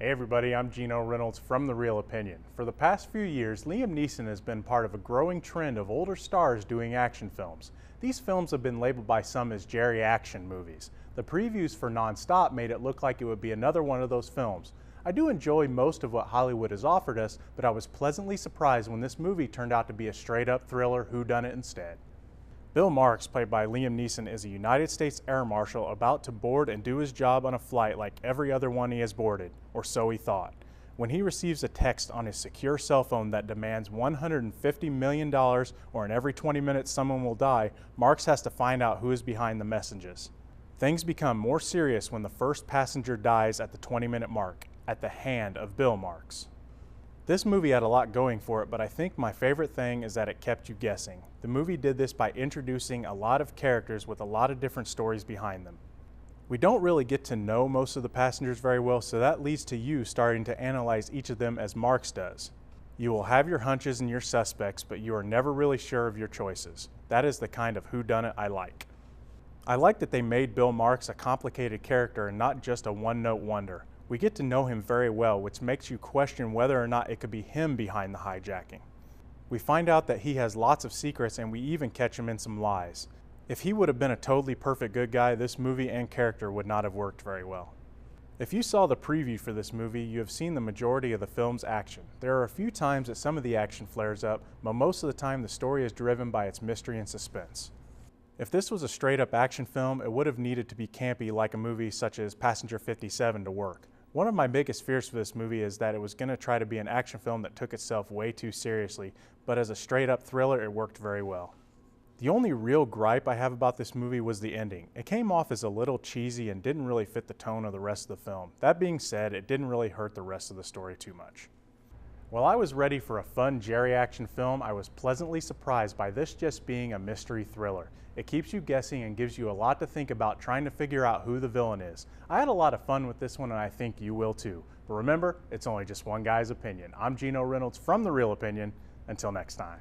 Hey everybody, I'm Geno Reynolds from The Real Opinion. For the past few years, Liam Neeson has been part of a growing trend of older stars doing action films. These films have been labeled by some as Jerry action movies. The previews for Non-Stop made it look like it would be another one of those films. I do enjoy most of what Hollywood has offered us, but I was pleasantly surprised when this movie turned out to be a straight-up thriller whodunit instead. Bill Marks, played by Liam Neeson, is a United States Air Marshal about to board and do his job on a flight like every other one he has boarded, or so he thought. When he receives a text on his secure cell phone that demands $150 million, or in every 20 minutes someone will die, Marks has to find out who is behind the messages. Things become more serious when the first passenger dies at the 20-minute mark, at the hand of Bill Marks. This movie had a lot going for it, but I think my favorite thing is that it kept you guessing. The movie did this by introducing a lot of characters with a lot of different stories behind them. We don't really get to know most of the passengers very well, so that leads to you starting to analyze each of them as Marks does. You will have your hunches and your suspects, but you are never really sure of your choices. That is the kind of whodunit I like. I like that they made Bill Marks a complicated character and not just a one-note wonder. We get to know him very well, which makes you question whether or not it could be him behind the hijacking. We find out that he has lots of secrets, and we even catch him in some lies. If he would have been a totally perfect good guy, this movie and character would not have worked very well. If you saw the preview for this movie, you have seen the majority of the film's action. There are a few times that some of the action flares up, but most of the time the story is driven by its mystery and suspense. If this was a straight-up action film, it would have needed to be campy like a movie such as Passenger 57 to work. One of my biggest fears for this movie is that it was going to try to be an action film that took itself way too seriously, but as a straight-up thriller, it worked very well. The only real gripe I have about this movie was the ending. It came off as a little cheesy and didn't really fit the tone of the rest of the film. That being said, it didn't really hurt the rest of the story too much. While I was ready for a fun Jerry action film, I was pleasantly surprised by this just being a mystery thriller. It keeps you guessing and gives you a lot to think about trying to figure out who the villain is. I had a lot of fun with this one, and I think you will too. But remember, it's only just one guy's opinion. I'm Geno Reynolds from The Real Opinion. Until next time.